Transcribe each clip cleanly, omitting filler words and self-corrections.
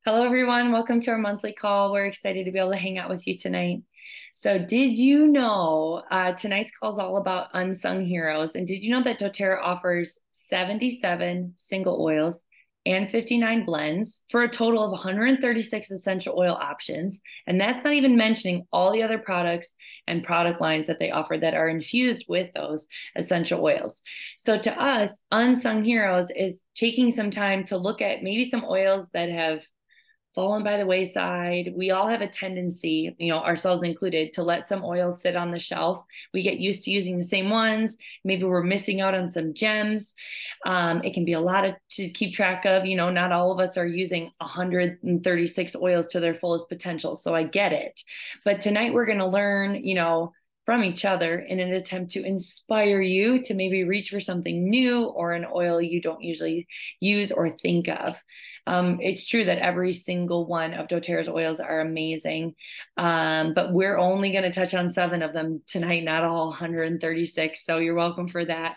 Hello, everyone. Welcome to our monthly call. We're excited to be able to hang out with you tonight. So, did you know tonight's call is all about unsung heroes? And did you know that doTERRA offers 77 single oils and 59 blends for a total of 136 essential oil options? And that's not even mentioning all the other products and product lines that they offer that are infused with those essential oils. So, to us, unsung heroes is taking some time to look at maybe some oils that have fallen by the wayside. We all have a tendency, ourselves included, to let some oils sit on the shelf. We get used to using the same ones. Maybe we're missing out on some gems. It can be a lot to keep track of. Not all of us are using 136 oils to their fullest potential. So I get it. But tonight we're going to learn, from each other in an attempt to inspire you to maybe reach for something new or an oil you don't usually use or think of. It's true that every single one of doTERRA's oils are amazing, but we're only going to touch on 7 of them tonight, not all 136. So you're welcome for that.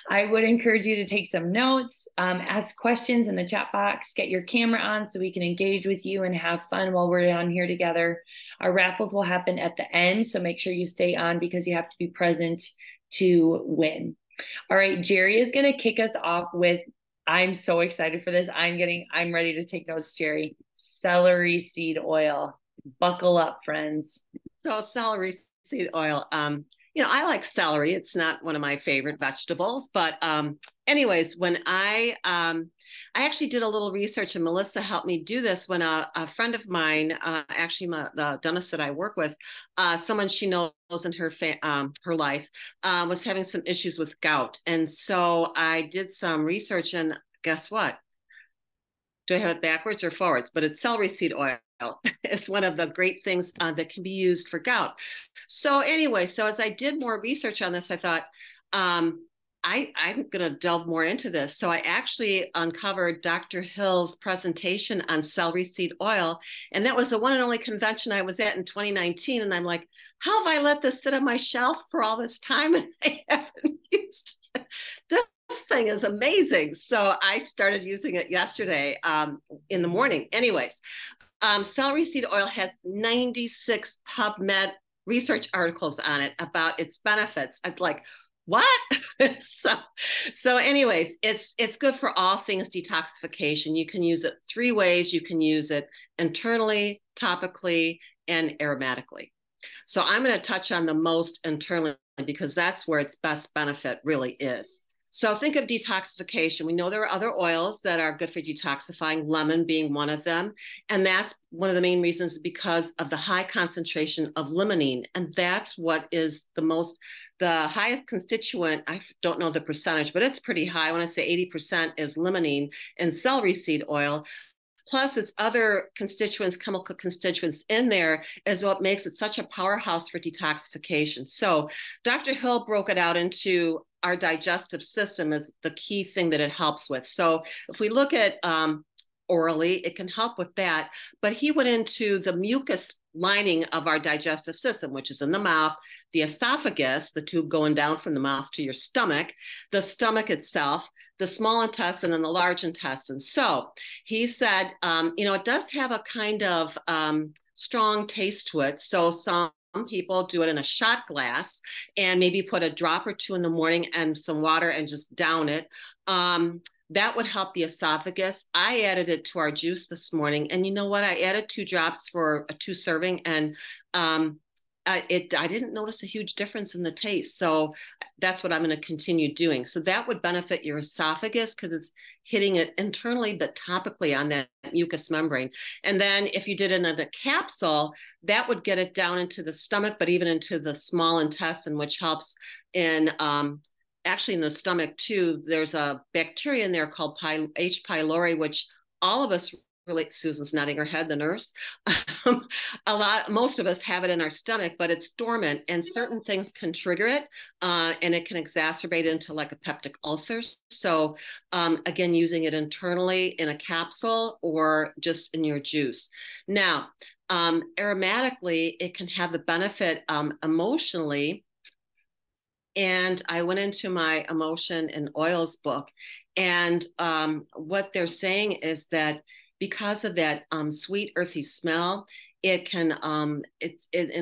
I would encourage you to take some notes, ask questions in the chat box, get your camera on so we can engage with you and have fun while we're on here together. Our raffles will happen at the end, so make sure you stay on because you have to be present to win. All right, Jerry is going to kick us off with, I'm so excited for this. I'm ready to take notes, Jerry. Celery seed oil. Buckle up, friends. So celery seed oil, I like celery. It's not one of my favorite vegetables, but anyways, when I actually did a little research, and Melissa helped me do this when a friend of mine, the dentist that I work with, someone she knows in her life, was having some issues with gout. And so I did some research, and guess what? Do I have it backwards or forwards? But it's celery seed oil. It's one of the great things that can be used for gout. So anyway, as I did more research on this, I thought, I'm going to delve more into this. So I actually uncovered Dr. Hill's presentation on celery seed oil. And that was the one and only convention I was at in 2019. And I'm like, how have I let this sit on my shelf for all this time and I haven't used it? This thing is amazing. So I started using it yesterday in the morning. Anyways, celery seed oil has 96 PubMed research articles on it about its benefits. I'm like, what? so anyways, it's good for all things detoxification. You can use it 3 ways. You can use it internally, topically, and aromatically. So I'm going to touch on the most internally because that's where its best benefit really is. So think of detoxification. We know there are other oils that are good for detoxifying, lemon being one of them. And that's one of the main reasons because of the high concentration of limonene. And that's what is the highest constituent. I don't know the percentage, but it's pretty high. I want to say 80% is limonene in celery seed oil. Plus its other constituents, chemical constituents in there is what makes it such a powerhouse for detoxification. So Dr. Hill broke it out into our digestive system as the key thing that it helps with. So if we look at orally, it can help with that. But he went into the mucus lining of our digestive system, which is in the mouth, the esophagus, the tube going down from the mouth to your stomach, the stomach itself, the small intestine, and the large intestine. So he said, it does have a kind of strong taste to it. So some people do it in a shot glass and maybe put a drop or 2 in the morning and some water and just down it. That would help the esophagus. I added it to our juice this morning. And you know what? I added 2 drops for a 2 serving. And I didn't notice a huge difference in the taste. So that's what I'm going to continue doing. So that would benefit your esophagus because it's hitting it internally, but topically on that mucous membrane. And then if you did it in a capsule, that would get it down into the stomach, but even into the small intestine, which helps in actually in the stomach too. There's a bacteria in there called H. pylori, which all of us really, Susan's nodding her head, the nurse. Most of us have it in our stomach, but it's dormant and certain things can trigger it and it can exacerbate into like a peptic ulcer. So again, using it internally in a capsule or just in your juice. Now, aromatically, it can have the benefit emotionally. And I went into my emotion and oils book, and what they're saying is that because of that sweet, earthy smell. It can, and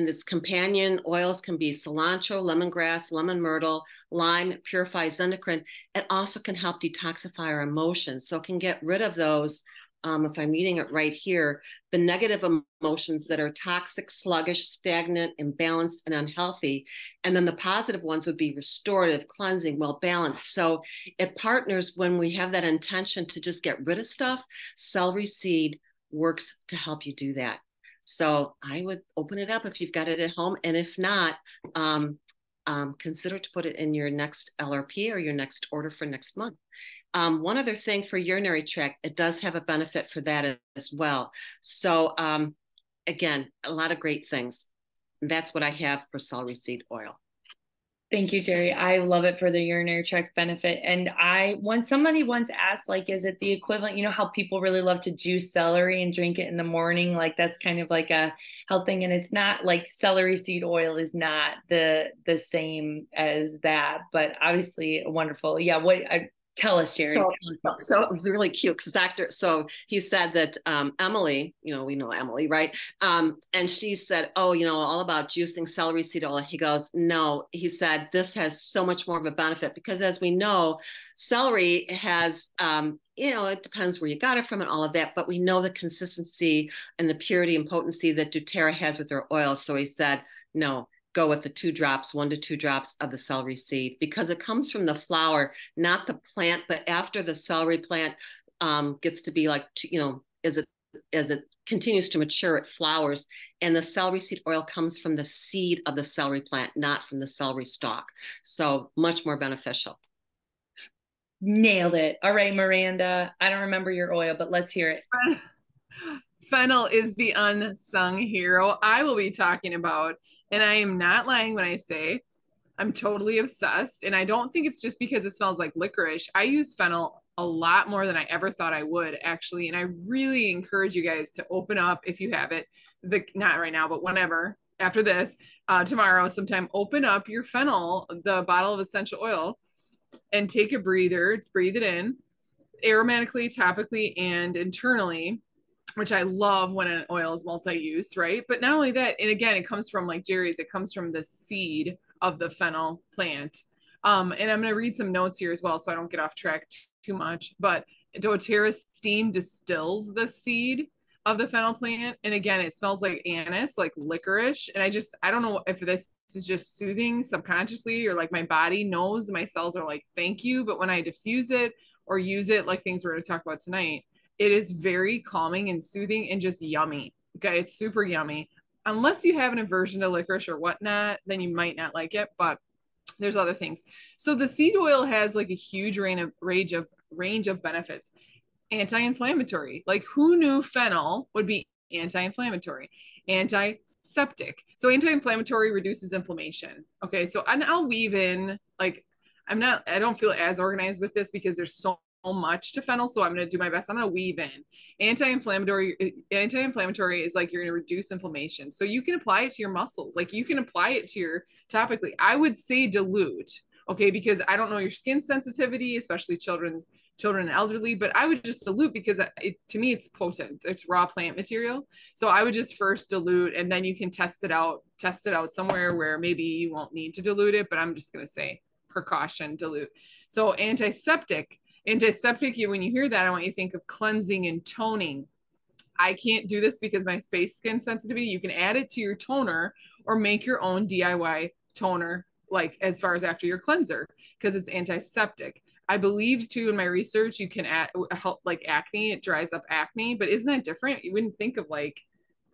this companion oils can be cilantro, lemongrass, lemon myrtle, lime, purifies endocrine. It also can help detoxify our emotions. So it can get rid of those, if I'm eating it right here, the negative emotions that are toxic, sluggish, stagnant, imbalanced, and unhealthy. And then the positive ones would be restorative, cleansing, well balanced. So it partners when we have that intention to just get rid of stuff. Celery seed works to help you do that. So I would open it up if you've got it at home. And if not, consider to put it in your next LRP or your next order for next month. One other thing for urinary tract, it does have a benefit for that as well. So again, a lot of great things. That's what I have for celery seed oil. Thank you, Jerry. I love it for the urinary tract benefit. And when somebody once asked, like, is it the equivalent? You know how people really love to juice celery and drink it in the morning? Like that's kind of like a health thing. And it's not like celery seed oil is not the same as that, but obviously wonderful. Yeah. Tell us, Jerry. So it was really cute because so he said that Emily, we know Emily, right? And she said, oh, all about juicing celery seed oil. He goes, no, he said, this has so much more of a benefit because as we know, celery has, it depends where you got it from and all of that, but we know the consistency and the purity and potency that doTERRA has with their oil. So he said, no, go with the 1 to 2 drops of the celery seed because it comes from the flower, not the plant. But after the celery plant gets to be like, as it continues to mature, it flowers. And the celery seed oil comes from the seed of the celery plant, not from the celery stalk. So much more beneficial. Nailed it. All right, Miranda. I don't remember your oil, but let's hear it. Fennel is the unsung hero I will be talking about. And I am not lying when I say I'm totally obsessed. And I don't think it's just because it smells like licorice. I use fennel a lot more than I ever thought I would, actually. And I really encourage you guys to open up, if you have it, not right now, but whenever, after this, tomorrow sometime, open up your fennel, the bottle of essential oil, and take a breather, breathe it in aromatically, topically, and internally, which I love when an oil is multi-use, right? But not only that, and again, it comes from like Jerry's, it comes from the seed of the fennel plant. And I'm going to read some notes here as well, so I don't get off track too much. But doTERRA steam distills the seed of the fennel plant. And again, it smells like anise, like licorice. And I don't know if this is just soothing subconsciously or like my body knows my cells are like, thank you. But when I diffuse it or use it, like things we're going to talk about tonight, it is very calming and soothing and just yummy. Okay, it's super yummy. Unless you have an aversion to licorice or whatnot, then you might not like it, but there's other things. So the seed oil has like a huge range of benefits. Anti-inflammatory. Like who knew fennel would be anti-inflammatory? Antiseptic. So anti-inflammatory reduces inflammation. Okay, so and I'll weave in like I don't feel as organized with this because there's so much to fennel, so I'm going to do my best. I'm going to weave in anti-inflammatory is like you're going to reduce inflammation, so you can apply it to your muscles, like you can apply it to your topically. I would say dilute, okay, because I don't know your skin sensitivity, especially children and elderly, but I would just dilute because to me it's potent, it's raw plant material. So I would just first dilute and then you can test it out somewhere where maybe you won't need to dilute it, but I'm just going to say precaution, dilute. So antiseptic, when you hear that, I want you to think of cleansing and toning. I can't do this because my face skin sensitivity. You can add it to your toner or make your own DIY toner, like as far as after your cleanser, because it's antiseptic. I believe too in my research, you can help like acne, it dries up acne, but isn't that different? You wouldn't think of like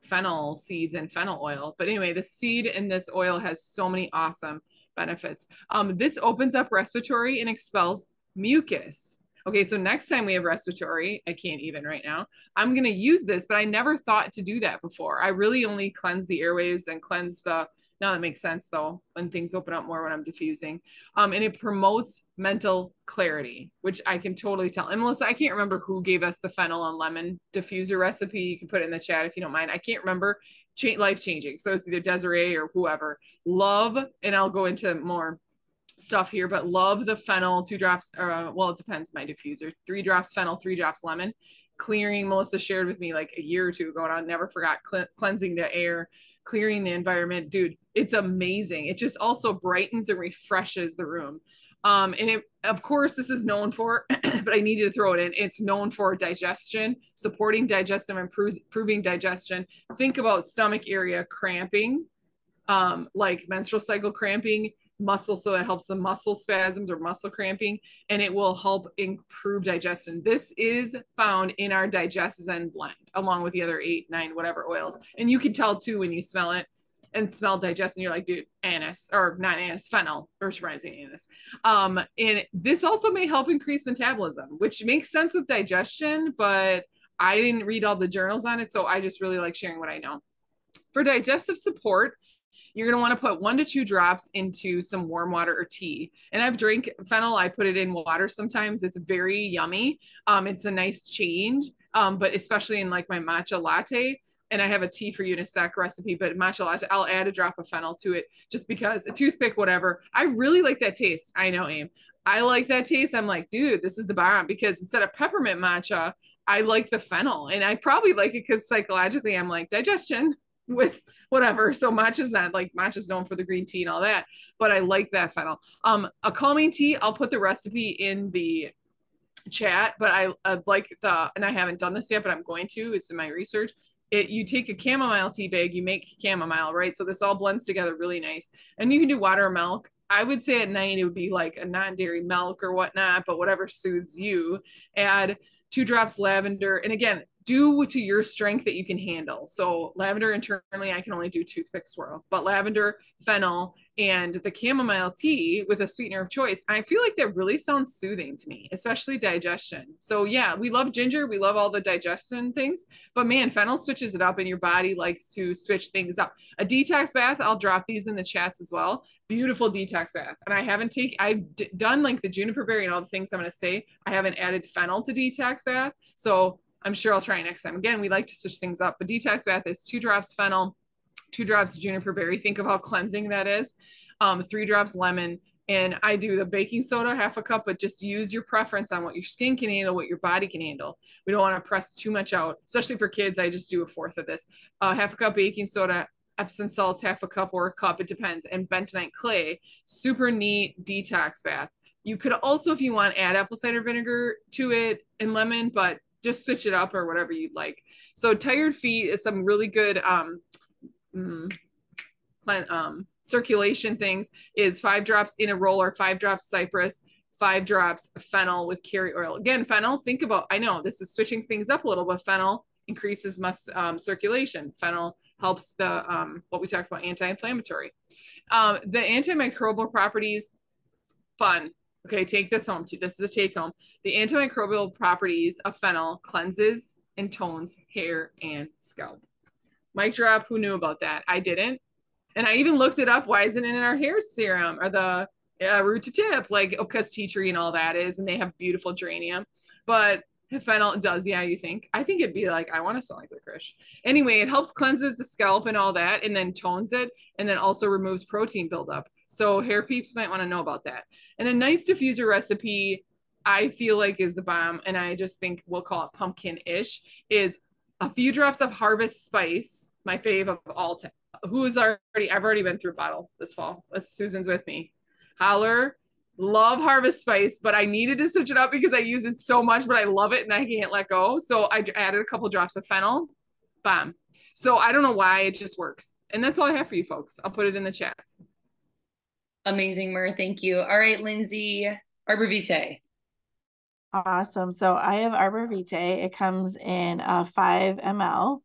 fennel seeds and fennel oil. But anyway, the seed in this oil has so many awesome benefits. This opens up respiratory and expels mucus. Okay, so next time we have respiratory, I can't even right now, I'm going to use this, but I never thought to do that before. I really only cleanse the airways and cleanse now that makes sense though, when things open up more when I'm diffusing. And it promotes mental clarity, which I can totally tell. And Melissa, I can't remember who gave us the fennel and lemon diffuser recipe. You can put it in the chat if you don't mind. I can't remember. Life changing. So it's either Desiree or whoever. Love, and I'll go into more stuff here, but love the fennel, 2 drops, well, it depends, my diffuser, 3 drops fennel, 3 drops lemon. Clearing, Melissa shared with me like a year or two ago, and I never forgot, cleansing the air, clearing the environment. Dude, it's amazing. It just also brightens and refreshes the room. And it, of course, this is known for, but I needed to throw it in. It's known for digestion, supporting digestive, improving digestion. Think about stomach area cramping, like menstrual cycle cramping, muscle, so it helps the muscle spasms or muscle cramping, and it will help improve digestion. This is found in our Digest-Zen blend, along with the other 8, 9, whatever oils. And you can tell too when you smell it and smell digestion, you're like, dude, anise, or not anise, fennel, or rising anise. And this also may help increase metabolism, which makes sense with digestion, but I didn't read all the journals on it, so I just really like sharing what I know. For digestive support, you're going to want to put 1 to 2 drops into some warm water or tea. And I've drank fennel. I put it in water sometimes. It's very yummy. It's a nice change, but especially in like my matcha latte. And I have a tea for you in a sec recipe, but matcha latte, I'll add a drop of fennel to it just because a toothpick, whatever. I really like that taste. I know, Aim. I like that taste. I'm like, dude, this is the bomb, because instead of peppermint matcha, I like the fennel. And I probably like it because psychologically I'm like, digestion with whatever. So matcha's not like, matcha's known for the green tea and all that, but I like that fennel. A calming tea, I'll put the recipe in the chat, but I like the, and I haven't done this yet, but I'm going to, it's in my research. You take a chamomile tea bag, you make chamomile, right? So this all blends together really nice. And you can do water or milk. I would say at night it would be like a non-dairy milk or whatnot, but whatever soothes you. Add 2 drops lavender. And again, do to your strength that you can handle. So lavender internally, I can only do toothpick swirl, but lavender, fennel, and the chamomile tea with a sweetener of choice, I feel like that really sounds soothing to me, especially digestion. So yeah, we love ginger. We love all the digestion things, but man, fennel switches it up and your body likes to switch things up. A detox bath, I'll drop these in the chats as well. Beautiful detox bath. And I haven't done like the juniper berry and all the things I'm going to say. I haven't added fennel to detox bath. So I'm sure I'll try next time. Again, we like to switch things up, but detox bath is 2 drops fennel, 2 drops juniper berry. Think of how cleansing that is. 3 drops lemon. And I do the baking soda, 1/2 cup, but just use your preference on what your skin can handle, what your body can handle. We don't want to press too much out, especially for kids. I just do 1/4 of this. 1/2 cup baking soda, Epsom salts, 1/2 cup or a cup, it depends. And bentonite clay, super neat detox bath. You could also, if you want, add apple cider vinegar to it and lemon, but just switch it up or whatever you'd like. So tired feet is some really good circulation things, is 5 drops in a roll or 5 drops cypress, 5 drops fennel with carrot oil. Again, fennel, think about, I know this is switching things up a little, but fennel increases circulation. Fennel helps the, what we talked about, anti-inflammatory. The antimicrobial properties, fun. Okay, take this home too. This is a take home. The antimicrobial properties of fennel cleanses and tones hair and scalp. Mic drop, who knew about that? I didn't. And I even looked it up. Why isn't it in our hair serum or the root to tip, like because tea tree and all that is, and they have beautiful geranium. But fennel does, yeah, you think? I think it'd be like, I want to smell like licorice. Anyway, it helps cleanses the scalp and all that, and then tones it, and then also removes protein buildup. So hair peeps might want to know about that. And a nice diffuser recipe, I feel like is the bomb, and I just think we'll call it pumpkin-ish, is a few drops of harvest spice, my fave of all time. I've already been through a bottle this fall. Susan's with me. Holler, love harvest spice, but I needed to switch it up because I use it so much, but I love it and I can't let go. So I added a couple drops of fennel. Bam. So I don't know why, it just works. And that's all I have for you folks. I'll put it in the chats. Amazing, Mer. Thank you. All right, Lindsay, Arbor Vitae. Awesome. So I have Arbor Vitae. It comes in 5 ml.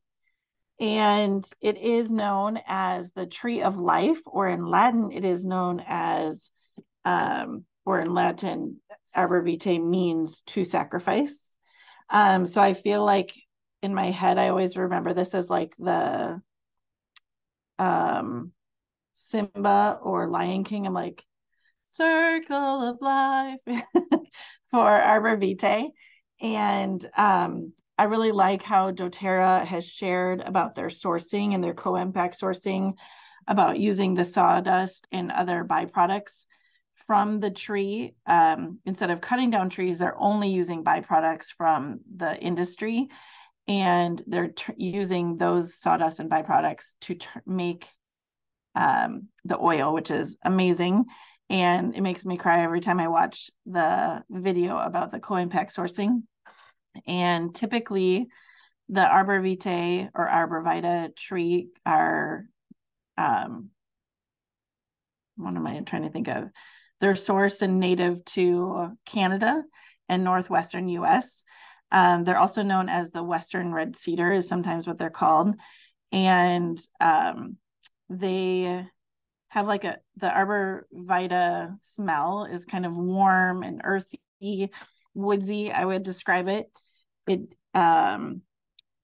And it is known as the tree of life, or in Latin, it is known as, or in Latin, Arbor Vitae means to sacrifice. So I feel like in my head, I always remember this as like the Simba or Lion King. I'm like, circle of life for Arbor Vitae. And I really like how doTERRA has shared about their sourcing and their co-impact sourcing, about using the sawdust and other byproducts from the tree. Instead of cutting down trees, they're only using byproducts from the industry, and they're using those sawdust and byproducts to make the oil, which is amazing. And it makes me cry every time I watch the video about the co-impact sourcing. And typically the arbor vitae or arborvitae tree are, what am I trying to think of? They're sourced and native to Canada and northwestern US. They're also known as the Western red cedar is sometimes what they're called. And they have like the arborvitae smell is kind of warm and earthy, woodsy, I would describe it.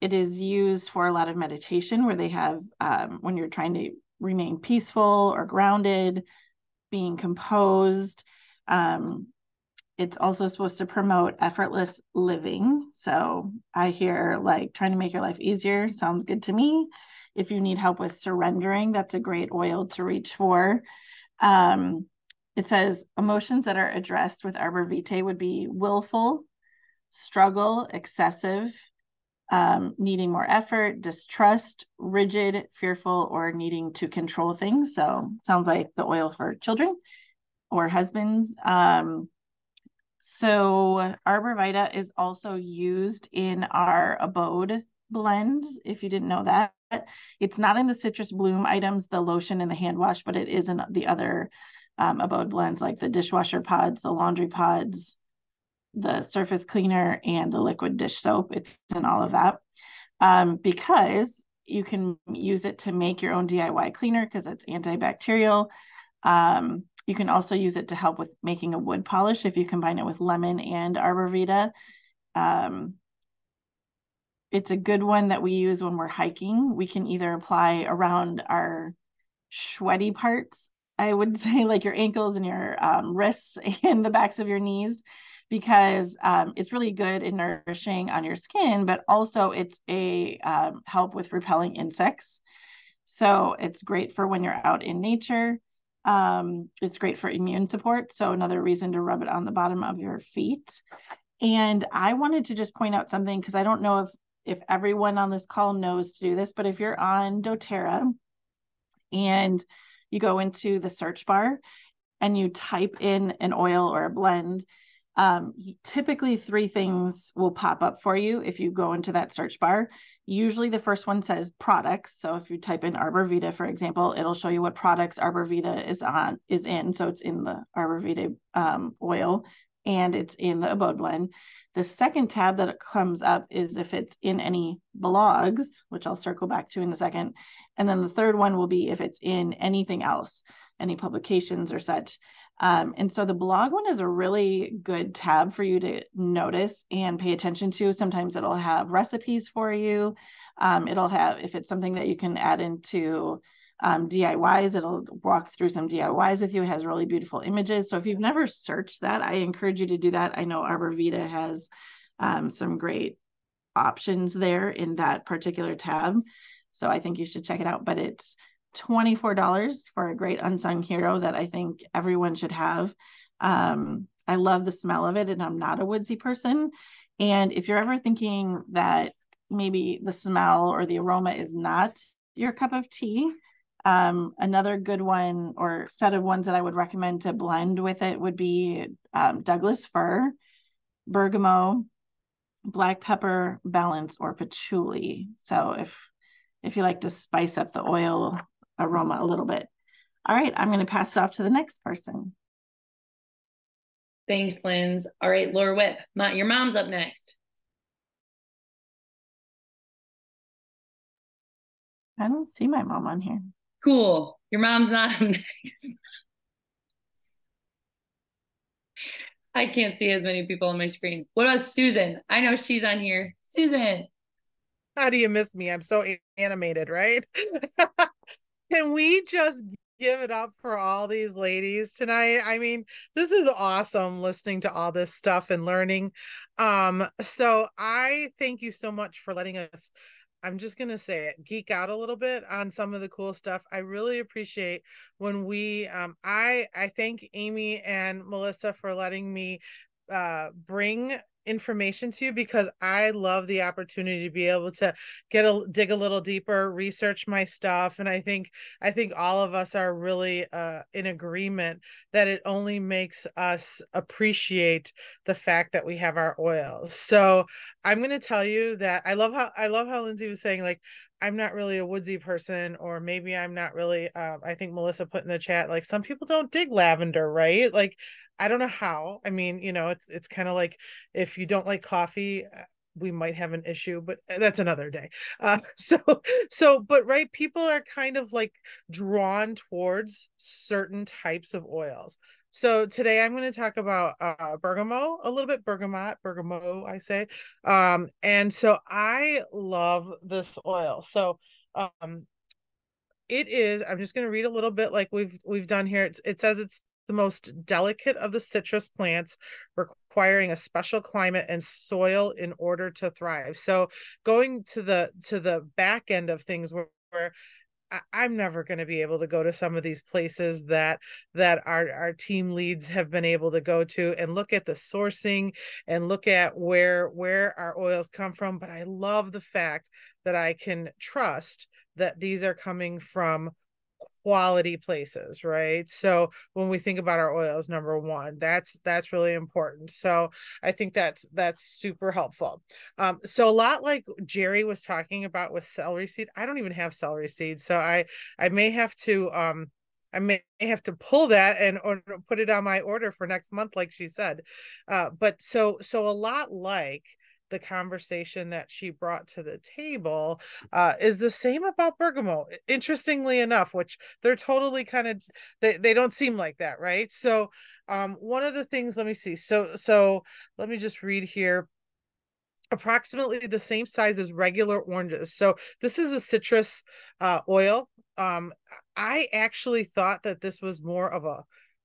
It is used for a lot of meditation where they have, when you're trying to remain peaceful or grounded, being composed. It's also supposed to promote effortless living. So I hear like trying to make your life easier. Sounds good to me. If you need help with surrendering, that's a great oil to reach for. It says emotions that are addressed with arbor vitae would be willful, struggle, excessive, needing more effort, distrust, rigid, fearful, or needing to control things. So sounds like the oil for children or husbands. So arbor vitae is also used in our abode blends, if you didn't know that. It's not in the citrus bloom items, the lotion and the hand wash, but it is in the other abode blends like the dishwasher pods, the laundry pods, the surface cleaner, and the liquid dish soap. It's in all of that, because you can use it to make your own DIY cleaner because it's antibacterial. You can also use it to help with making a wood polish if you combine it with lemon and arbor vitae. It's a good one that we use when we're hiking. We can either apply around our sweaty parts, I would say, like your ankles and your wrists and the backs of your knees, because it's really good and nourishing on your skin, but also it's a help with repelling insects. So it's great for when you're out in nature. It's great for immune support. So another reason to rub it on the bottom of your feet. And I wanted to just point out something because I don't know if everyone on this call knows to do this, but if you're on doTERRA and you go into the search bar and you type in an oil or a blend, typically 3 things will pop up for you if you go into that search bar. Usually the first one says products. So if you type in arbor vitae, for example, it'll show you what products arbor vitae is in. So it's in the arbor vitae oil, and it's in the abode blend. The second tab that comes up is if it's in any blogs, which I'll circle back to in a second. And then the third one will be if it's in anything else, any publications or such. And so the blog one is a really good tab for you to notice and pay attention to. Sometimes it'll have recipes for you. It'll have, if it's something that you can add into DIYs, it'll walk through some DIYs with you. It has really beautiful images. So if you've never searched that, I encourage you to do that. I know arbor vitae has some great options there in that particular tab. So I think you should check it out, but it's $24 for a great unsung hero that I think everyone should have. I love the smell of it, and I'm not a woodsy person. And if you're ever thinking that maybe the smell or the aroma is not your cup of tea, another good one or set of ones that I would recommend to blend with it would be Douglas fir, bergamot, black pepper, balance, or patchouli. So if you like to spice up the oil aroma a little bit. All right, I'm going to pass it off to the next person. Thanks, Linz. All right, Laura Whip, your mom's up next. I don't see my mom on here. Cool. Your mom's not up next. I can't see as many people on my screen. What about Susan? I know she's on here. Susan. How do you miss me? I'm so animated, right? Can we just give it up for all these ladies tonight? I mean, this is awesome listening to all this stuff and learning. So I thank you so much for letting us I'm just going to say it, geek out a little bit on some of the cool stuff. I really appreciate when I thank Amy and Melissa for letting me bring information to you, because I love the opportunity to be able to dig a little deeper, research my stuff. And I think all of us are really in agreement that it only makes us appreciate the fact that we have our oils. So I'm going to tell you that I love how Lindsay was saying, like, I'm not really a woodsy person, or maybe I'm not really I think Melissa put in the chat, like, some people don't dig lavender, right? Like, I don't know how. I mean, it's kind of like, if you don't like coffee, we might have an issue, but that's another day. But right, people are kind of like drawn towards certain types of oils. So today I'm going to talk about bergamot, a little bit, bergamot, I say. And so I love this oil. So I'm just going to read a little bit like we've done here. It says it's the most delicate of the citrus plants, requiring a special climate and soil in order to thrive. So going to the back end of things, where I'm never going to be able to go to some of these places that our team leads have been able to go to and look at the sourcing and look at where our oils come from. But I love the fact that I can trust that these are coming from quality places, right? So when we think about our oils, number one, that's really important. So I think that's super helpful. So a lot like Jerry was talking about with celery seed, I don't even have celery seed, so I may have to pull that and or put it on my order for next month, like she said. But so a lot like the conversation that she brought to the table is the same about bergamot, interestingly enough, which they're totally kind of, they don't seem like that, right? So one of the things, let me see, so let me just read here. Approximately the same size as regular oranges. So this is a citrus oil. I actually thought that this was more of a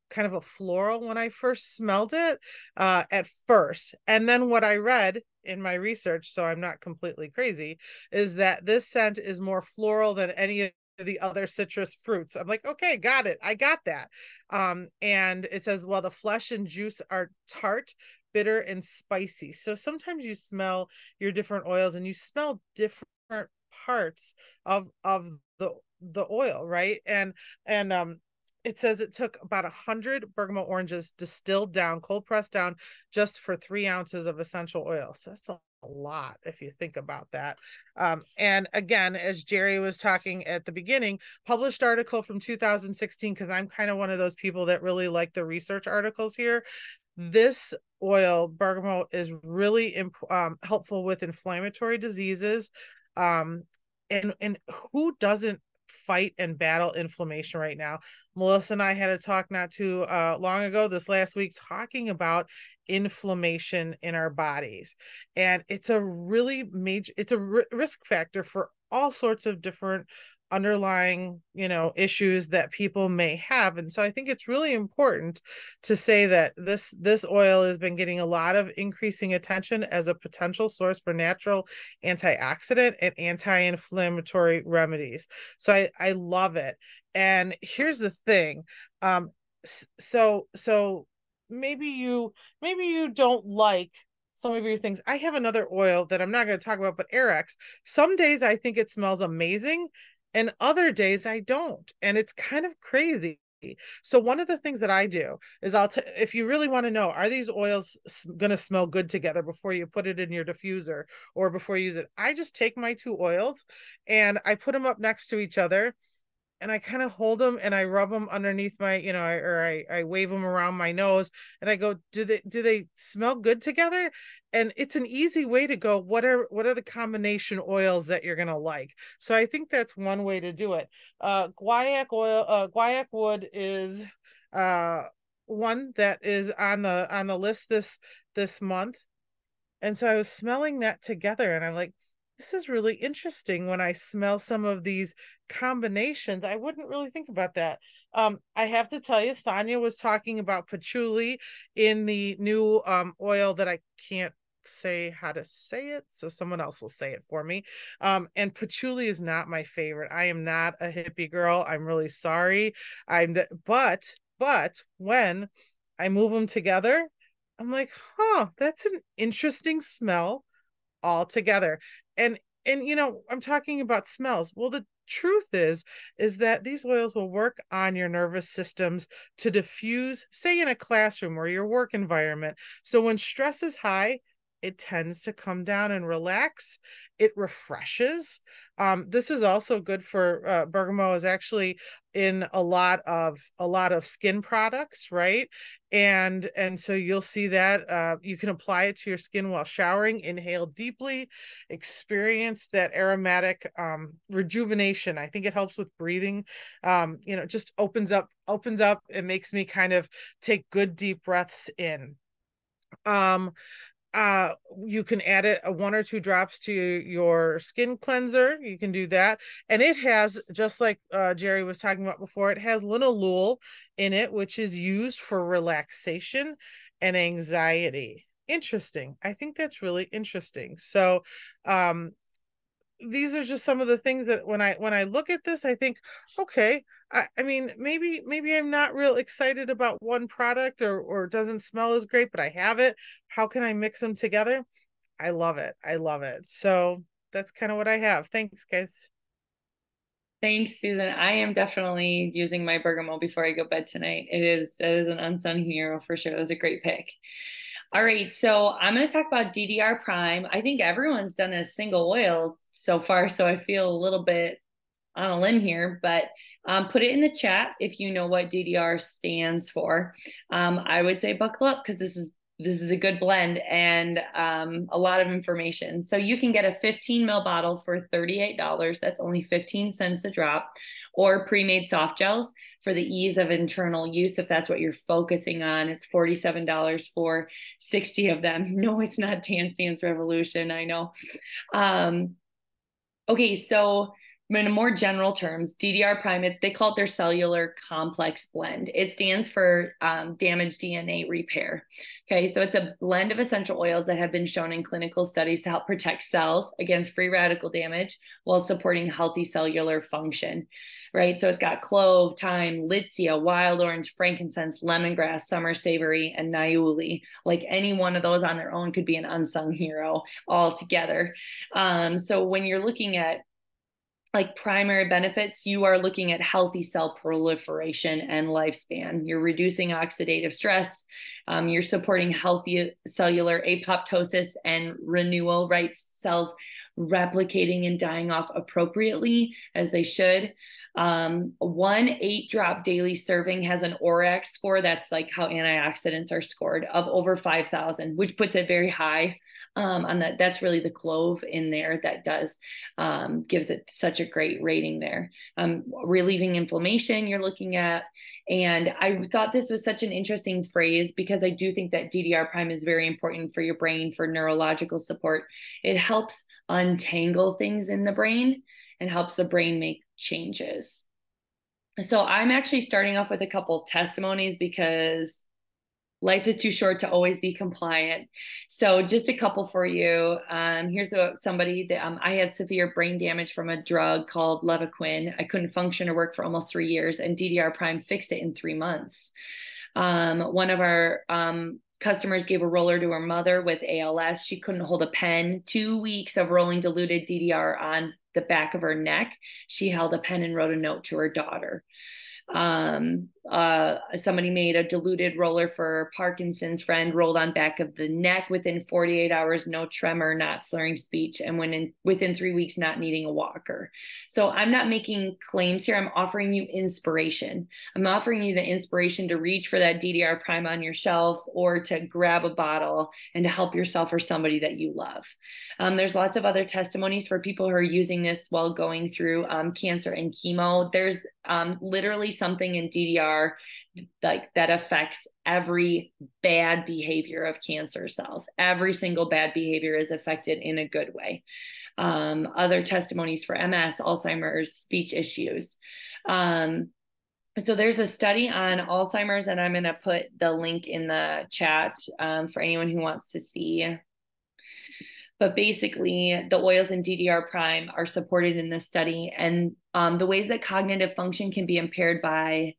kind of a floral when I first smelled it at first. And then what I read in my research, so I'm not completely crazy, is that this scent is more floral than any of the other citrus fruits. I'm like, okay, got it. I got that. And it says, well, the flesh and juice are tart, bitter, and spicy. So sometimes you smell your different oils and you smell different parts of the oil, right? And it says it took about 100 bergamot oranges distilled down, cold pressed down, just for 3 ounces of essential oil. So that's a lot if you think about that. And again, as Jerry was talking at the beginning, published article from 2016, because I'm kind of one of those people that really like the research articles here. This oil, bergamot, is really helpful with inflammatory diseases. And who doesn't fight and battle inflammation right now? Melissa and I had a talk not too long ago, this last week, talking about inflammation in our bodies, and it's a really major, it's a risk factor for all sorts of different underlying issues that people may have. And so I think it's really important to say that this oil has been getting a lot of increasing attention as a potential source for natural antioxidant and anti-inflammatory remedies. So I love it. And here's the thing, so maybe you don't like some of your things. I have another oil that I'm not going to talk about, but Arex. Some days I think it smells amazing, and other days I don't. And it's kind of crazy. So one of the things that I do is if you really want to know, are these oils going to smell good together before you put it in your diffuser or before you use it, I just take my 2 oils and I put them up next to each other, and I kind of hold them and I rub them underneath my, I wave them around my nose, and I go, do they smell good together? And it's an easy way to go, what are the combination oils that you're going to like? So I think that's one way to do it. Guaiac wood is one that is on the list this month. And so I was smelling that together and I'm like, this is really interesting. When I smell some of these combinations, I wouldn't really think about that. I have to tell you, Sonia was talking about patchouli in the new oil that I can't say how to say it, so someone else will say it for me. And patchouli is not my favorite. I am not a hippie girl. I'm really sorry. But when I move them together, I'm like, huh, that's an interesting smell altogether. And I'm talking about smells. Well, the truth is that these oils will work on your nervous systems to diffuse, say in a classroom or your work environment. So when stress is high, it tends to come down and relax. It refreshes. This is also good for bergamot is actually in a lot of skin products, right? And so you'll see that you can apply it to your skin while showering, inhale deeply, experience that aromatic rejuvenation. I think it helps with breathing. Just opens up. It makes me kind of take good deep breaths in. You can add it 1 or 2 drops to your skin cleanser. You can do that. And it has, just like Jerry was talking about before, it has linalool in it, which is used for relaxation and anxiety. Interesting. I think that's really interesting. So these are just some of the things that when I look at this, I think, okay, I mean, maybe I'm not real excited about one product or doesn't smell as great, but I have it. How can I mix them together? I love it. I love it. So that's kind of what I have. Thanks, guys. Thanks, Susan. I am definitely using my bergamot before I go to bed tonight. It is an unsung hero for sure. It was a great pick. All right, so I'm going to talk about DDR Prime. I think everyone's done a single oil so far, so I feel a little bit on a limb here, but put it in the chat if you know what DDR stands for. I would say buckle up because this is a good blend and a lot of information. So you can get a 15 ml bottle for $38. That's only 15 cents a drop, or pre-made soft gels for the ease of internal use. If that's what you're focusing on, it's $47 for 60 of them. No, it's not Dance Dance Revolution. I know. Okay, so in more general terms, DDR Prime, they call it their cellular complex blend. It stands for damaged DNA repair. Okay, so it's a blend of essential oils that have been shown in clinical studies to help protect cells against free radical damage while supporting healthy cellular function, right? So it's got clove, thyme, litsea, wild orange, frankincense, lemongrass, summer savory, and niaouli. Like any one of those on their own could be an unsung hero all together. So when you're looking at like primary benefits, you are looking at healthy cell proliferation and lifespan. You're reducing oxidative stress. You're supporting healthy cellular apoptosis and renewal, right? Cells replicating and dying off appropriately as they should. 1 8-drop daily serving has an ORAC score. That's like how antioxidants are scored of over 5,000, which puts it very high. On that, that's really the clove in there that does gives it such a great rating there. Relieving inflammation you're looking at. And I thought this was such an interesting phrase because I do think that DDR Prime is very important for your brain for neurological support. It helps untangle things in the brain and helps the brain make changes. So I'm actually starting off with a couple testimonies because life is too short to always be compliant. So just a couple for you. Here's somebody that I had severe brain damage from a drug called Levaquin. I couldn't function or work for almost 3 years, and DDR Prime fixed it in 3 months. One of our customers gave a roller to her mother with ALS. She couldn't hold a pen. 2 weeks of rolling diluted DDR on the back of her neck. She held a pen and wrote a note to her daughter. Somebody made a diluted roller for Parkinson's friend, rolled on back of the neck within 48 hours, no tremor, not slurring speech, and within 3 weeks, not needing a walker. So I'm not making claims here. I'm offering you inspiration. I'm offering you the inspiration to reach for that DDR Prime on your shelf or to grab a bottle and to help yourself or somebody that you love. There's lots of other testimonies for people who are using this while going through cancer and chemo. There's literally something in DDR like that affects every bad behavior of cancer cells. Every single bad behavior is affected in a good way. Other testimonies for MS, Alzheimer's, speech issues. So there's a study on Alzheimer's, and I'm going to put the link in the chat for anyone who wants to see. But basically, the oils in DDR prime are supported in this study. And the ways that cognitive function can be impaired by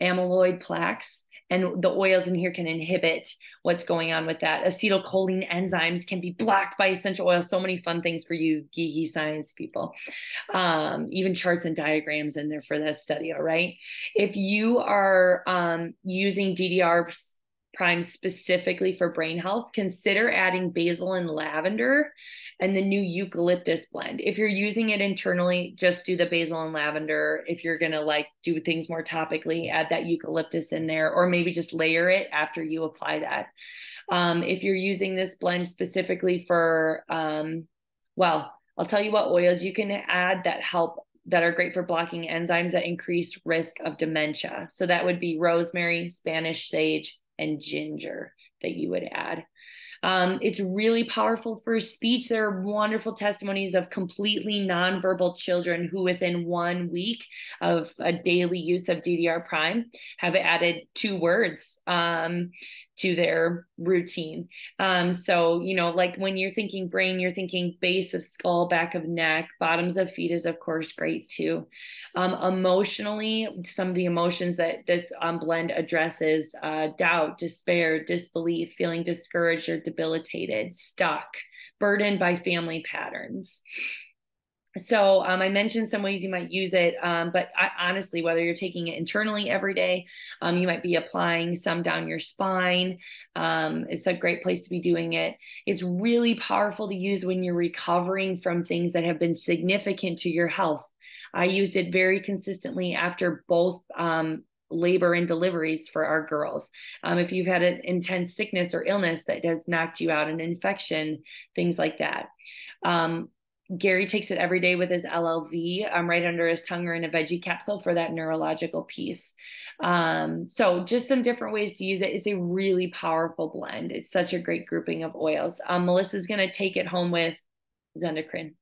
amyloid plaques, and the oils in here can inhibit what's going on with that. Acetylcholine enzymes can be blocked by essential oils. So many fun things for you geeky science people. Even charts and diagrams in there for that study. All right. If you are using DDR prime specifically for brain health, consider adding basil and lavender and the new eucalyptus blend. If you're using it internally, just do the basil and lavender. If you're going to like do things more topically, add that eucalyptus in there, or maybe just layer it after you apply that. If you're using this blend specifically for, well, I'll tell you what oils you can add that are great for blocking enzymes that increase risk of dementia. So that would be rosemary, Spanish sage, and ginger that you would add. It's really powerful for speech. There are wonderful testimonies of completely nonverbal children who within 1 week of a daily use of DDR prime have added 2 words to their routine. So, you know, like when you're thinking brain, you're thinking base of skull, back of neck, bottoms of feet is of course great too. Emotionally, some of the emotions that this blend addresses, doubt, despair, disbelief, feeling discouraged or debilitated, stuck, burdened by family patterns. So I mentioned some ways you might use it, but honestly, whether you're taking it internally every day, you might be applying some down your spine. It's a great place to be doing it. It's really powerful to use when you're recovering from things that have been significant to your health. I used it very consistently after both labor and deliveries for our girls. If you've had an intense sickness or illness that has knocked you out, an infection, things like that. Gary takes it every day with his LLV right under his tongue or in a veggie capsule for that neurological piece. So just some different ways to use it. It's a really powerful blend. It's such a great grouping of oils. Melissa's going to take it home with Zendocrine.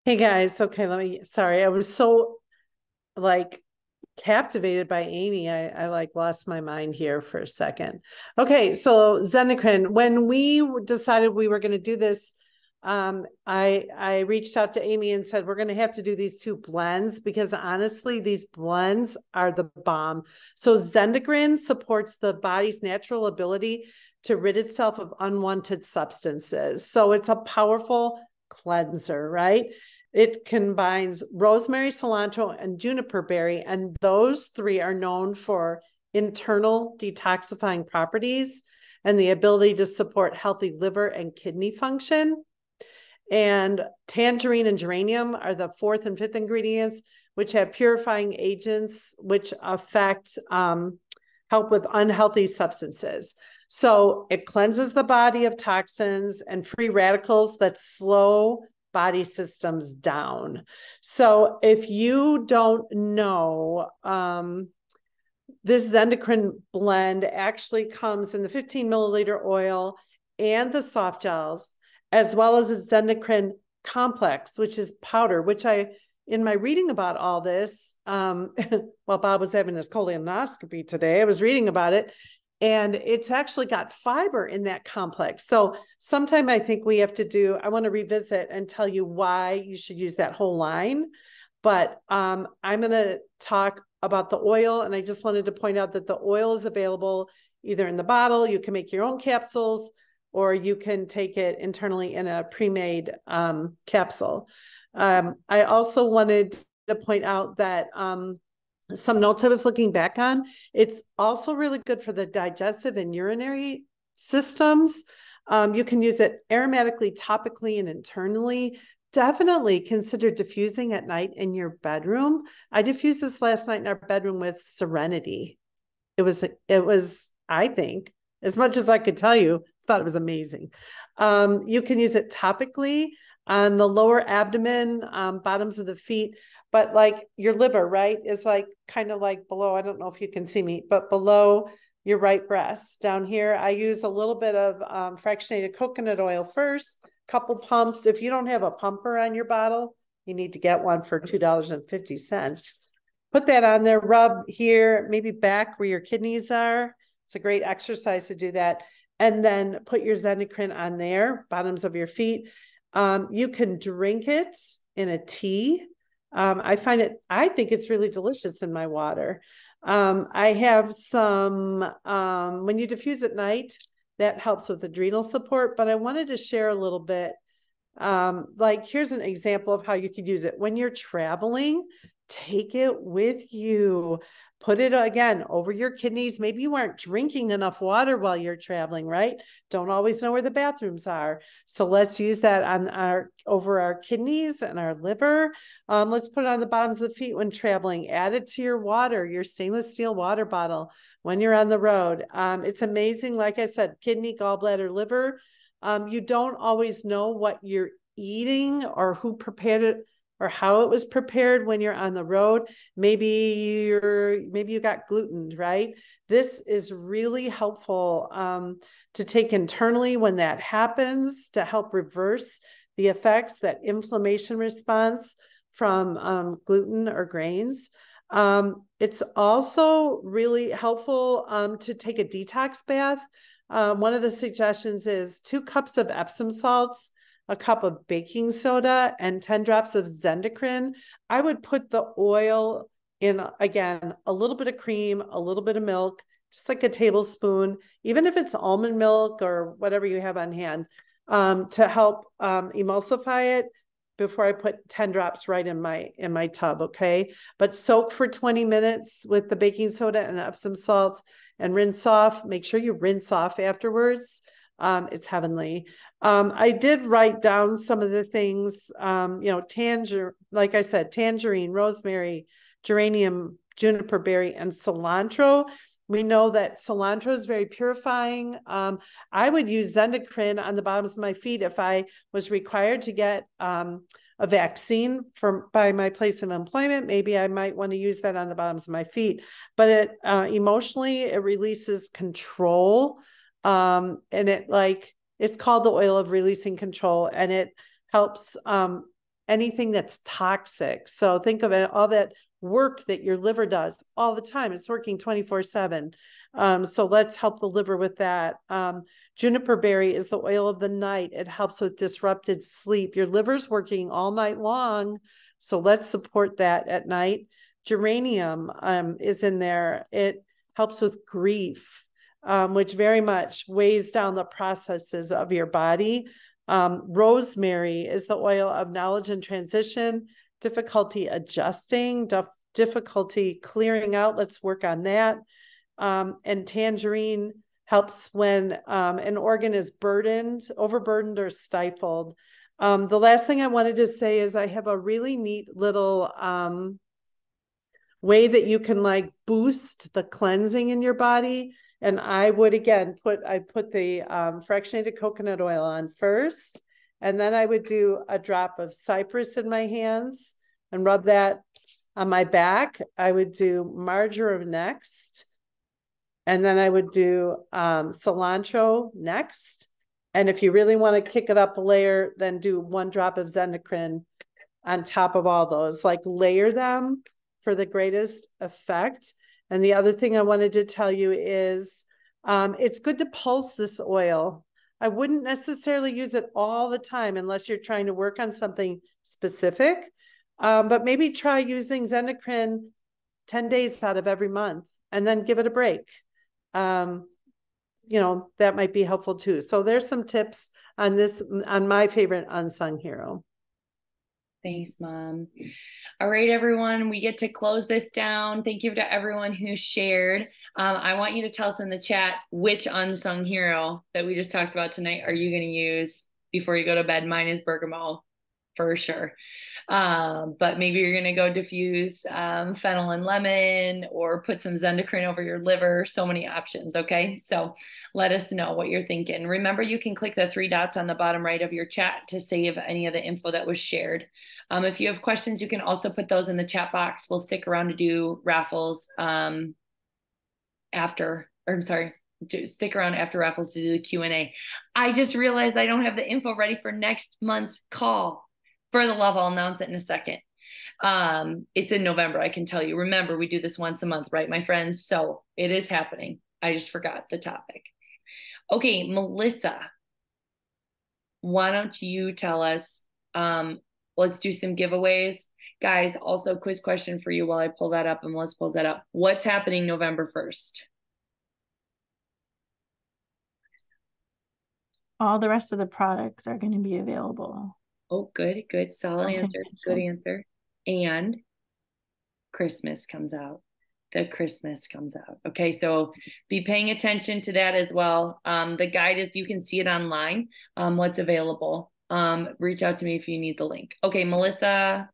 Hey guys. Okay. Sorry. I was so like captivated by Amy. I like lost my mind here for a second. Okay. So Zendocrine, when we decided we were going to do this, I reached out to Amy and said, we're going to have to do these 2 blends because honestly, these blends are the bomb. So Zendocrine supports the body's natural ability to rid itself of unwanted substances. So it's a powerful cleanser, right? It combines rosemary, cilantro, and juniper berry, and those 3 are known for internal detoxifying properties and the ability to support healthy liver and kidney function. And tangerine and geranium are the 4th and 5th ingredients, which have purifying agents, which help with unhealthy substances. So it cleanses the body of toxins and free radicals that slow body systems down. So if you don't know, this Zendocrine blend actually comes in the 15 milliliter oil and the soft gels, as well as a Zendocrine complex, which is powder, which in my reading about all this, while Bob was having his colonoscopy today, I was reading about it, and it's actually got fiber in that complex. So sometime I think we have to I want to revisit and tell you why you should use that whole line. But I'm going to talk about the oil, and I just wanted to point out that the oil is available either in the bottle, you can make your own capsules, or you can take it internally in a pre-made capsule. I also wanted to point out that some notes I was looking back on, it's also really good for the digestive and urinary systems. You can use it aromatically, topically, and internally. Definitely consider diffusing at night in your bedroom. I diffused this last night in our bedroom with Serenity. It was, I think, as much as I could tell you, thought it was amazing. You can use it topically on the lower abdomen, bottoms of the feet, but like your liver, right, is like kind of like below, I don't know if you can see me, but below your right breast down here, I use a little bit of fractionated coconut oil first, couple pumps. If you don't have a pumper on your bottle, you need to get one for $2.50. Put that on there, rub here, maybe back where your kidneys are. It's a great exercise to do that. and then put your Zendecrine on there, bottoms of your feet. You can drink it in a tea. I think it's really delicious in my water. I have some, when you diffuse at night, that helps with adrenal support, but I wanted to share a little bit. Like, here's an example of how you could use it. When you're traveling, take it with you. Put it again over your kidneys. Maybe you aren't drinking enough water while you're traveling, right? Don't always know where the bathrooms are. So let's use that on over our kidneys and our liver. Let's put it on the bottoms of the feet when traveling. Add it to your water, your stainless steel water bottle when you're on the road. It's amazing. Like I said, kidney, gallbladder, liver. You don't always know what you're eating or who prepared it or how it was prepared when you're on the road. Maybe you got gluten, right? This is really helpful to take internally when that happens, to help reverse the effects, that inflammation response from gluten or grains. It's also really helpful to take a detox bath. One of the suggestions is 2 cups of Epsom salts, a cup of baking soda, and 10 drops of Zendecrine. I would put the oil in, again, a little bit of cream, a little bit of milk, just like a tablespoon, even if it's almond milk or whatever you have on hand, to help emulsify it before I put 10 drops right in my tub, okay? But soak for 20 minutes with the baking soda and the Epsom salts and rinse off. Make sure you rinse off afterwards. It's heavenly. I did write down some of the things, like I said, tangerine, rosemary, geranium, juniper berry, and cilantro. We know that cilantro is very purifying. I would use Zendecrine on the bottoms of my feet if I was required to get a vaccine by my place of employment. Maybe I might want to use that on the bottoms of my feet. But emotionally, it releases control. And it's called the oil of releasing control, and it helps anything that's toxic. So think of it, all that work that your liver does all the time. It's working 24/7. So let's help the liver with that. Juniper berry is the oil of the night. It helps with disrupted sleep. Your liver's working all night long, so let's support that at night. Geranium is in there. It helps with grief, which very much weighs down the processes of your body. Rosemary is the oil of knowledge and transition, difficulty adjusting, difficulty clearing out. Let's work on that. And tangerine helps when an organ is overburdened, or stifled. The last thing I wanted to say is I have a really neat little way that you can boost the cleansing in your body. And I would, again, put the fractionated coconut oil on first, and then I would do a drop of cypress in my hands and rub that on my back. I would do marjoram next, and then I would do cilantro next. And if you really want to kick it up a layer, then do 1 drop of Zendecrine on top of all those. Layer them for the greatest effect. And the other thing I wanted to tell you is it's good to pulse this oil. I wouldn't necessarily use it all the time unless you're trying to work on something specific. But maybe try using Zendecrine 10 days out of every month and then give it a break. That might be helpful too. So there's some tips on my favorite unsung hero. Thanks, Mom. All right, everyone, we get to close this down. Thank you to everyone who shared. I want you to tell us in the chat which unsung hero that we just talked about tonight are you going to use before you go to bed. Mine is bergamot, for sure. But maybe you're going to go diffuse fennel and lemon, or put some Zendecrine over your liver. So many options. Okay. So let us know what you're thinking. Remember, you can click the 3 dots on the bottom right of your chat to save any of the info that was shared. If you have questions, you can also put those in the chat box. We'll stick around to do raffles stick around after raffles to do the Q&A. I just realized I don't have the info ready for next month's call. For the love, I'll announce it in a second. It's in November, I can tell you. Remember, we do this once a month, right, my friends? So it is happening. I just forgot the topic. Okay, Melissa, why don't you tell us? Let's do some giveaways. Guys, also quiz question for you while I pull that up and Melissa pulls that up. What's happening November 1st? All the rest of the products are going to be available. Oh, good, good. Solid Okay, answer. Good answer. And Christmas comes out. The Christmas comes out. Okay, so be paying attention to that as well. The guide is, you can see it online, what's available. Reach out to me if you need the link. Okay, Melissa.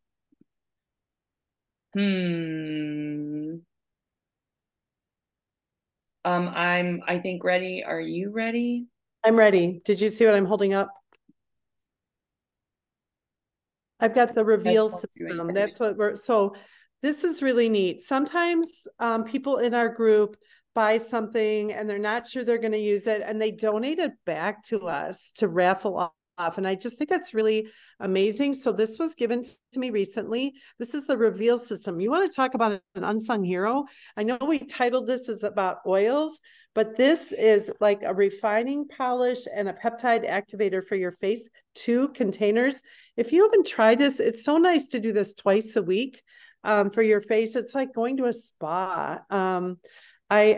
I think ready. Are you ready? I'm ready. Did you see what I'm holding up? I've got the reveal system. That's what we're, so this is really neat. Sometimes people in our group buy something and they're not sure they're going to use it and they donate it back to us to raffle off. And I just think that's really amazing. So this was given to me recently. This is the reveal system. You want to talk about an unsung hero? I know we titled this as about oils, but this is like a refining polish and a peptide activator for your face, 2 containers. If you haven't tried this, it's so nice to do this twice a week for your face. It's like going to a spa.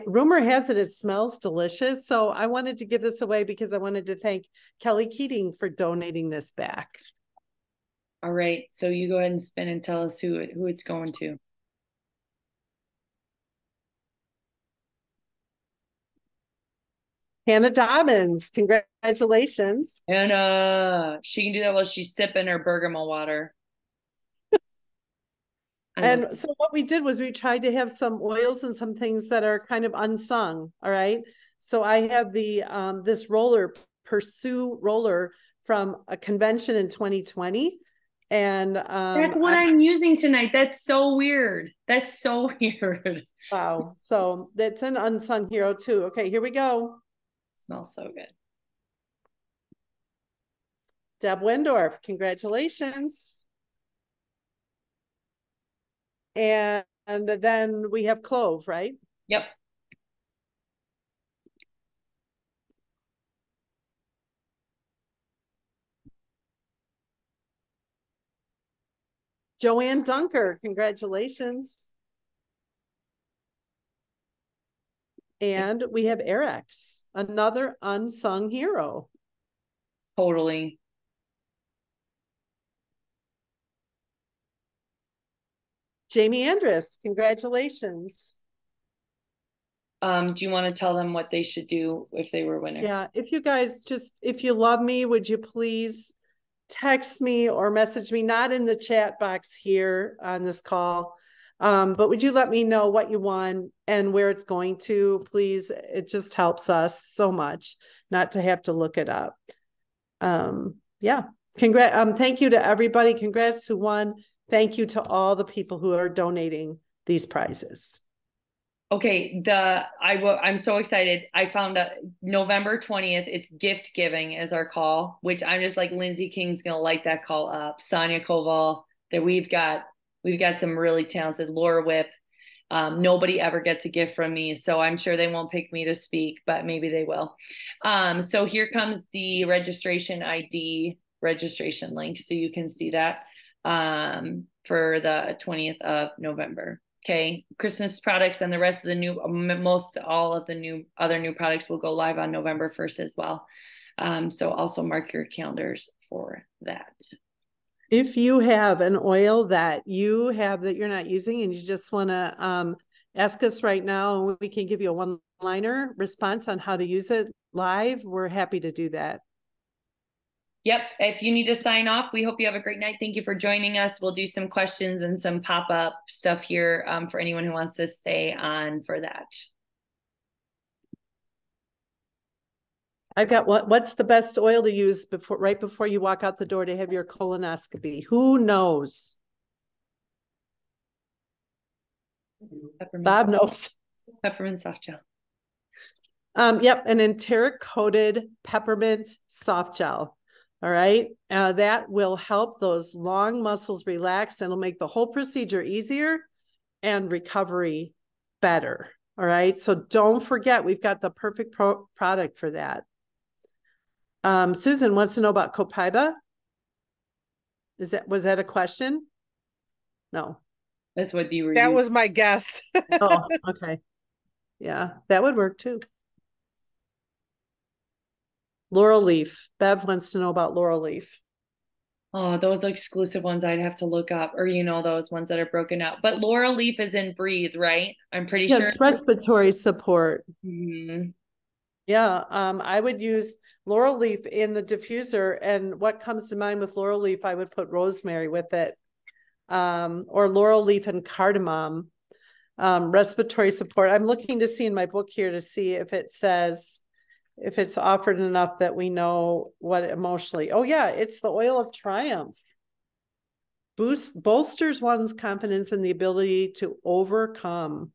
Rumor has it smells delicious. So I wanted to give this away because I wanted to thank Kelly Keating for donating this back. All right. So you go ahead and spin and tell us who it's going to. Hannah Dobbins, congratulations. And she can do that while she's sipping her bergamot water. And so what we did was we tried to have some oils and some things that are kind of unsung. All right. So I have the this roller, Pursue roller from a convention in 2020. And that's what I'm using tonight. That's so weird. That's so weird. Wow. So that's an unsung hero too. Okay, here we go. Smells so good. Deb Wendorf, congratulations. And then we have clove, right? Yep. Joanne Dunker, congratulations. And we have Eric's, another unsung hero. Totally. Jamie Andrus, congratulations. Do you want to tell them what they should do if they were winner? Yeah, if you guys just, if you love me, would you please text me or message me, not in the chat box here on this call, but would you let me know what you want and where it's going to, please? It just helps us so much not to have to look it up. Yeah, thank you to everybody. Congrats who won. Thank you to all the people who are donating these prizes. Okay, I'm so excited. I found November 20th, it's gift giving as our call, which I'm just like, Lindsay King's gonna light that call up. Sonia Koval, that we've got some really talented. Laura Whip. Nobody ever gets a gift from me, so I'm sure they won't pick me to speak, but maybe they will. So here comes the registration ID registration link, so you can see that for the 20th of November. Okay, Christmas products and the rest of the other new products will go live on November 1st as well. So also mark your calendars for that. If you have an oil that you have that you're not using and you just want to ask us right now, and we can give you a one-liner response on how to use it live, we're happy to do that. Yep. If you need to sign off, we hope you have a great night. Thank you for joining us. We'll do some questions and some pop-up stuff here for anyone who wants to stay on for that. I've got what's the best oil to use right before you walk out the door to have your colonoscopy? Who knows? Bob knows. Peppermint soft gel. Yep, an enteric coated peppermint soft gel. All right, that will help those long muscles relax and it'll make the whole procedure easier and recovery better. All right. So don't forget, we've got the perfect product for that. Susan wants to know about Copaiba. Was that a question? No. That's what you were That using. was my guess. Oh, okay. Yeah, that would work too. Laurel leaf. Bev wants to know about laurel leaf. Oh, those exclusive ones I'd have to look up, or those ones that are broken out. But laurel leaf is in Breathe, right? I'm pretty sure. Yes, respiratory support. Mhm. Yeah, I would use laurel leaf in the diffuser, and what comes to mind with laurel leaf, I would put rosemary with it, or laurel leaf and cardamom. Respiratory support. I'm looking to see in my book here to see if it says if it's offered enough that we know what emotionally. Oh yeah, it's the oil of triumph. Bolsters one's confidence in the ability to overcome.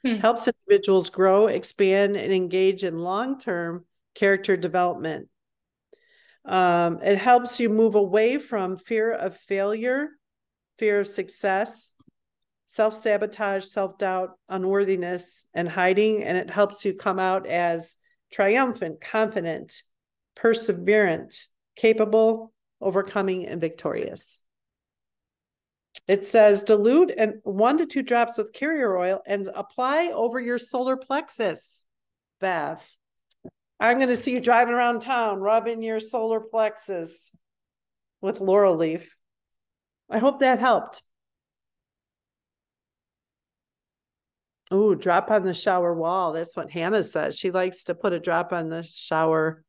Helps individuals grow, expand, and engage in long-term character development. It helps you move away from fear of failure, fear of success, self-sabotage, self-doubt, unworthiness, and hiding. And it helps you come out as triumphant, confident, perseverant, capable, overcoming, and victorious. It says dilute and 1 to 2 drops with carrier oil and apply over your solar plexus. Bev, I'm going to see you driving around town, rubbing your solar plexus with laurel leaf. I hope that helped. Oh, drop on the shower wall. That's what Hannah says. She likes to put a drop on the shower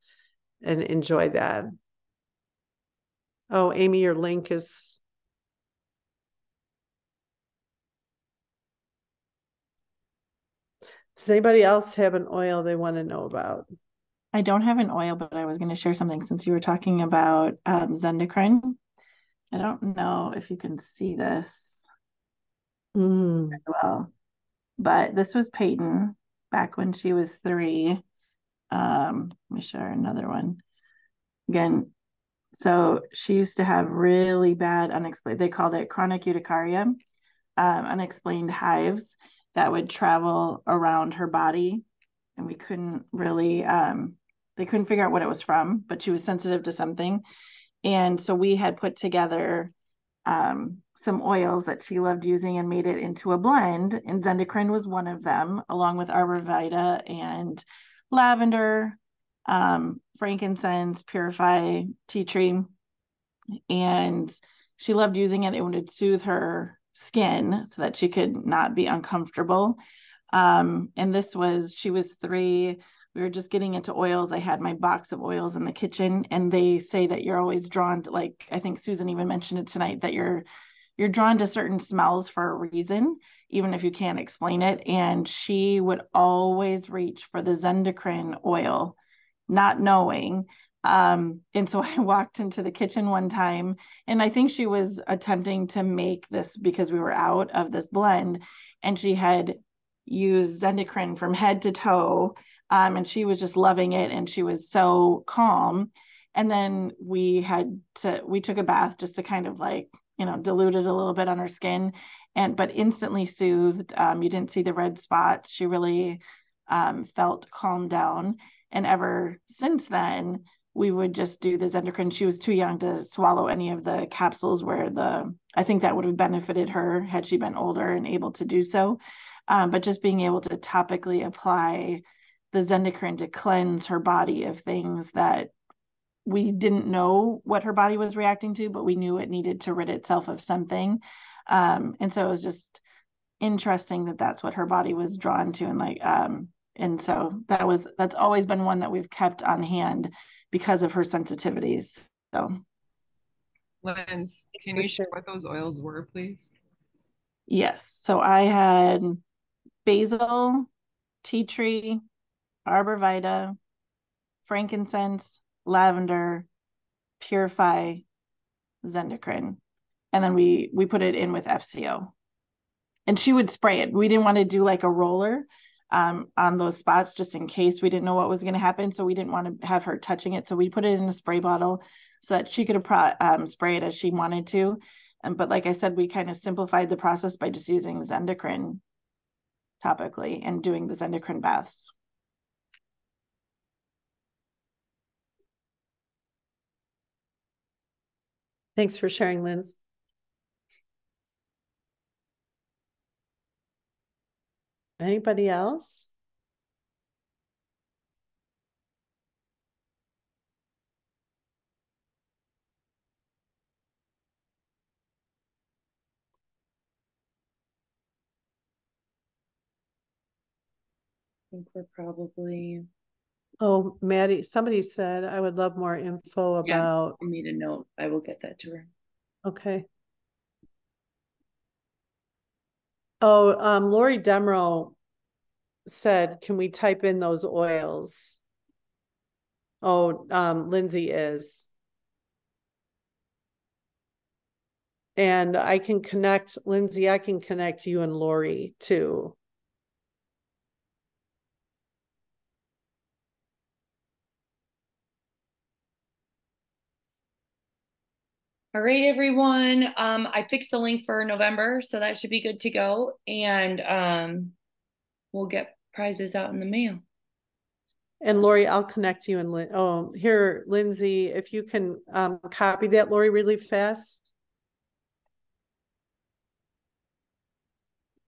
and enjoy that. Oh, Amy, your link is... Does anybody else have an oil they want to know about? I don't have an oil, but I was going to share something since you were talking about Zendocrine. I don't know if you can see this well, but this was Peyton back when she was 3. Let me share another one. Again, so she used to have really bad unexplained, they called it chronic urticaria, unexplained hives that would travel around her body. And we couldn't really, they couldn't figure out what it was from, but she was sensitive to something. And so we had put together some oils that she loved using and made it into a blend. And Zendocrine was one of them, along with Arbor Vitae and lavender, frankincense, purify, tea tree. And she loved using it. It would soothe her skin so that she could not be uncomfortable. And she was 3. We were just getting into oils. I had my box of oils in the kitchen, and they say that you're always drawn to, like, I think Susan even mentioned it tonight, that you're drawn to certain smells for a reason, even if you can't explain it. And she would always reach for the Zendocrine oil, not knowing. And so I walked into the kitchen one time, and I think she was attempting to make this because we were out of this blend, and she had used Zendocrine from head to toe. And she was just loving it, and she was so calm. And then we took a bath just to kind of like, dilute it a little bit on her skin, but instantly soothed. You didn't see the red spots. She really felt calmed down. And ever since then, we would just do the Zendocrine. She was too young to swallow any of the capsules I think that would have benefited her had she been older and able to do so. But just being able to topically apply the Zendocrine to cleanse her body of things that we didn't know what her body was reacting to, but we knew it needed to rid itself of something. And so it was just interesting that that's what her body was drawn to. And so that's always been one that we've kept on hand because of her sensitivities. So, Linz, can you share what those oils were, please? yes. So I had basil, tea tree, arbor vitae, frankincense, lavender, purify, Zendocrine. And then we put it in with FCO. And she would spray it. We didn't want to do like a roller on those spots just in case we didn't know what was going to happen. So we didn't want to have her touching it. So we put it in a spray bottle so that she could spray it as she wanted to. But like I said, we kind of simplified the process by just using Zendocrine. topically and doing this endocrine baths. Thanks for sharing, Linz. Anybody else? I think we're probably. Oh, Maddie, somebody said I would love more info about. I made a note. I will get that to her. Okay. Oh, Lori Demro said, can we type in those oils? Oh, Lindsay is. And I can connect, Lindsay, I can connect you and Lori too. All right, everyone. I fixed the link for November, so that should be good to go. And we'll get prizes out in the mail. And Lori, I'll connect you and here, Lindsay, if you can copy that, Lori, really fast.